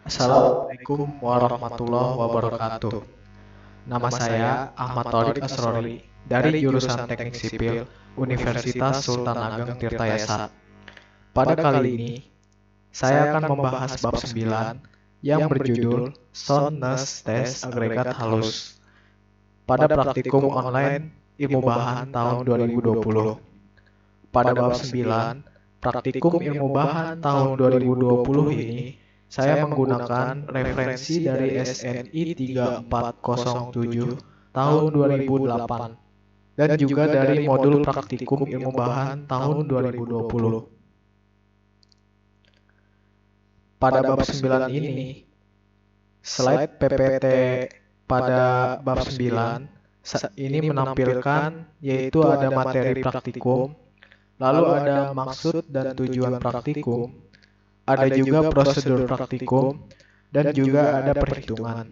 Assalamualaikum warahmatullahi wabarakatuh. Nama saya Ahmad Thorik Asrori dari jurusan Teknik Sipil Universitas Sultan Ageng Tirtayasa. Pada kali ini, saya akan membahas bab 9 yang berjudul Soundness Test Agregat Halus pada praktikum online ilmu bahan tahun 2020. Pada bab 9, praktikum ilmu bahan tahun 2020 ini, saya menggunakan referensi dari SNI 3407 tahun 2008 dan juga dari modul praktikum ilmu bahan tahun 2020. Pada bab 9 ini, slide PPT pada bab 9 ini menampilkan yaitu ada materi praktikum, lalu ada maksud dan tujuan praktikum, ada juga prosedur praktikum, dan juga ada perhitungan.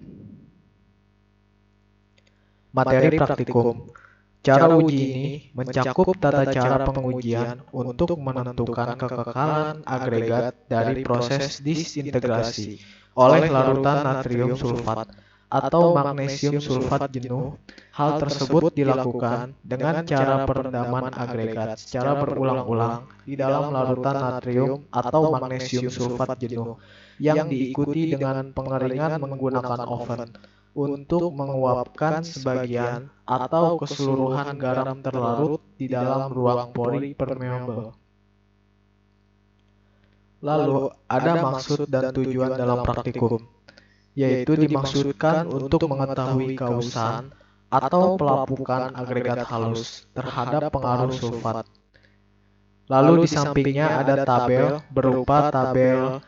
Materi praktikum. Cara uji ini mencakup tata cara pengujian untuk menentukan kekekalan agregat dari proses disintegrasi oleh larutan natrium sulfat atau magnesium sulfat jenuh. Hal tersebut dilakukan dengan cara perendaman agregat secara berulang-ulang di dalam larutan natrium atau magnesium sulfat jenuh yang diikuti dengan pengeringan menggunakan oven untuk menguapkan sebagian atau keseluruhan garam terlarut di dalam ruang pori permeable. Lalu ada maksud dan tujuan dalam praktikum, yaitu dimaksudkan untuk mengetahui kausan atau pelapukan agregat halus terhadap pengaruh sulfat. Lalu di sampingnya ada tabel berupa tabel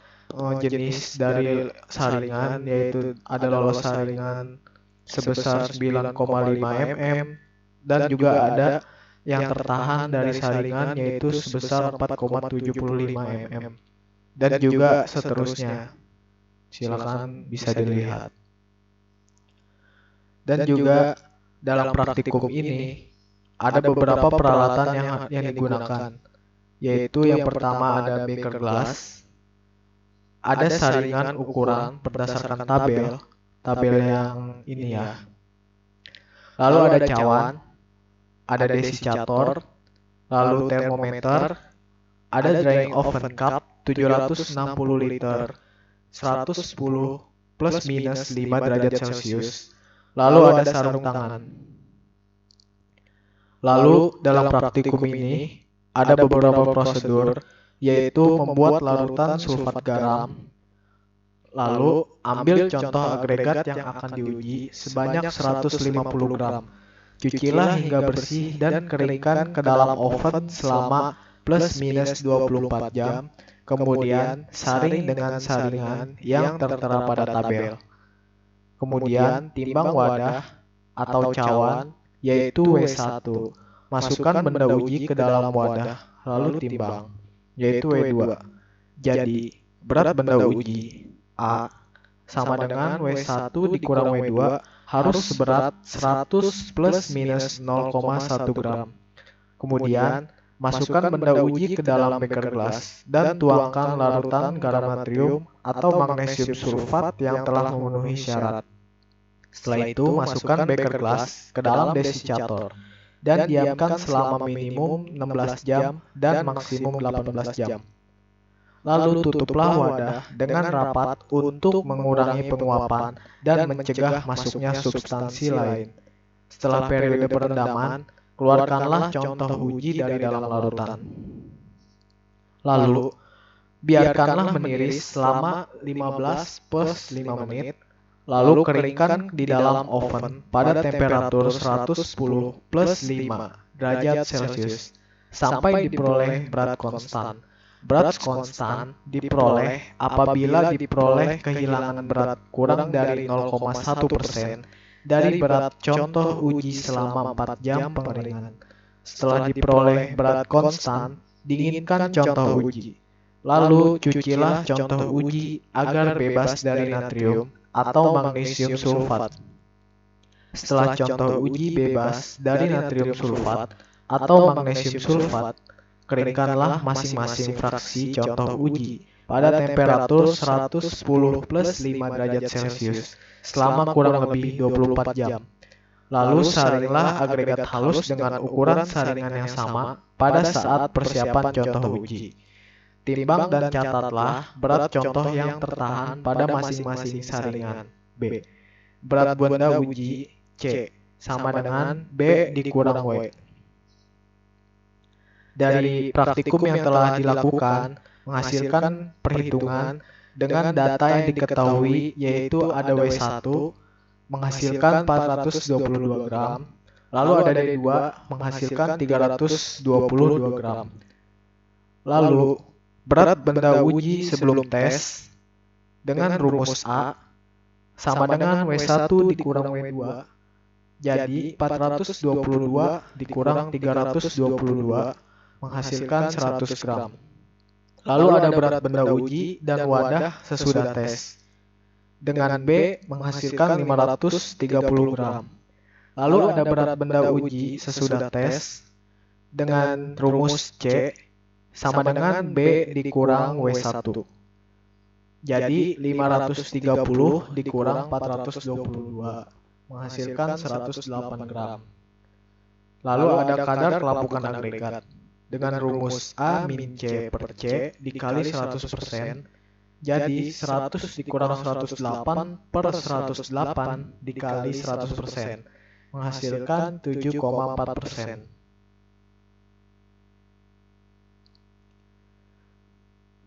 jenis dari saringan, yaitu ada lolos saringan sebesar 9,5 mm dan juga ada yang tertahan dari saringan yaitu sebesar 4,75 mm dan juga seterusnya. Silakan bisa dilihat. Dan juga dalam praktikum ini ada beberapa peralatan yang digunakan, yaitu yang pertama ada beaker glass, ada saringan ukuran berdasarkan tabel yang ini ya. Lalu ada cawan, ada desicator, lalu termometer, ada drying oven cup 760 liter, 110 plus minus 5 derajat Celcius, lalu ada sarung tangan. Lalu dalam praktikum ini ada beberapa prosedur, yaitu membuat larutan sulfat garam. Lalu ambil contoh agregat yang akan diuji sebanyak 150 gram. Cucilah hingga bersih dan keringkan ke dalam oven selama plus minus 24 jam. Kemudian saring dengan saringan yang tertera pada tabel. Kemudian timbang wadah atau cawan yaitu W1. Masukkan benda uji ke dalam wadah lalu timbang yaitu W2. Jadi berat benda uji A sama dengan W1 dikurang W2 harus seberat 100 plus minus 0,1 gram. Kemudian masukkan benda uji ke dalam beaker glass dan tuangkan larutan garam natrium atau magnesium sulfat yang telah memenuhi syarat. Setelah itu masukkan beaker glass ke dalam desicator dan diamkan selama minimum 16 jam dan maksimum 18 jam. Lalu tutuplah wadah dengan rapat untuk mengurangi penguapan dan mencegah masuknya substansi lain. Setelah periode perendaman, keluarkanlah contoh uji dari dalam larutan. Lalu, biarkanlah meniris selama 15 plus 5 menit, lalu keringkan di dalam oven pada temperatur 110 plus 5 derajat Celcius sampai diperoleh berat konstan. Berat konstan diperoleh apabila diperoleh kehilangan berat kurang dari 0,1% dari berat contoh uji selama 4 jam pengeringan. Setelah diperoleh berat konstan, dinginkan contoh uji. Lalu cucilah contoh uji agar bebas dari natrium atau magnesium sulfat. Setelah contoh uji bebas dari natrium sulfat atau magnesium sulfat, keringkanlah masing-masing fraksi contoh uji pada temperatur 110 plus 5 derajat Celcius selama kurang lebih 24 jam. Lalu saringlah agregat halus dengan ukuran saringan yang sama pada saat persiapan contoh uji. Timbang dan catatlah berat contoh yang tertahan pada masing-masing saringan. B. Berat benda uji C sama dengan B dikurang W. Dari praktikum yang telah dilakukan, menghasilkan perhitungan dengan data yang diketahui yaitu ada W1 menghasilkan 422 gram, lalu ada D2 menghasilkan 322 gram. Lalu, berat benda uji sebelum tes dengan rumus A sama dengan W1 dikurang W2, jadi 422 dikurang 322 menghasilkan 100 gram. Lalu ada berat benda uji dan wadah sesudah tes. Dengan B menghasilkan 530 gram. Lalu ada berat benda uji sesudah tes dengan rumus C sama dengan B dikurang W1. Jadi 530 dikurang 422 menghasilkan 108 gram. Lalu ada kadar kelapukan agregat. Dengan rumus A min C per C dikali 100%, jadi 100 dikurang 108 per 108 dikali 100%, menghasilkan 7,4%.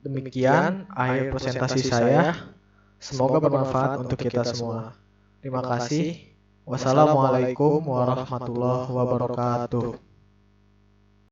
Demikian akhir presentasi saya. Semoga bermanfaat untuk kita semua. Terima kasih. Wassalamualaikum warahmatullahi wabarakatuh.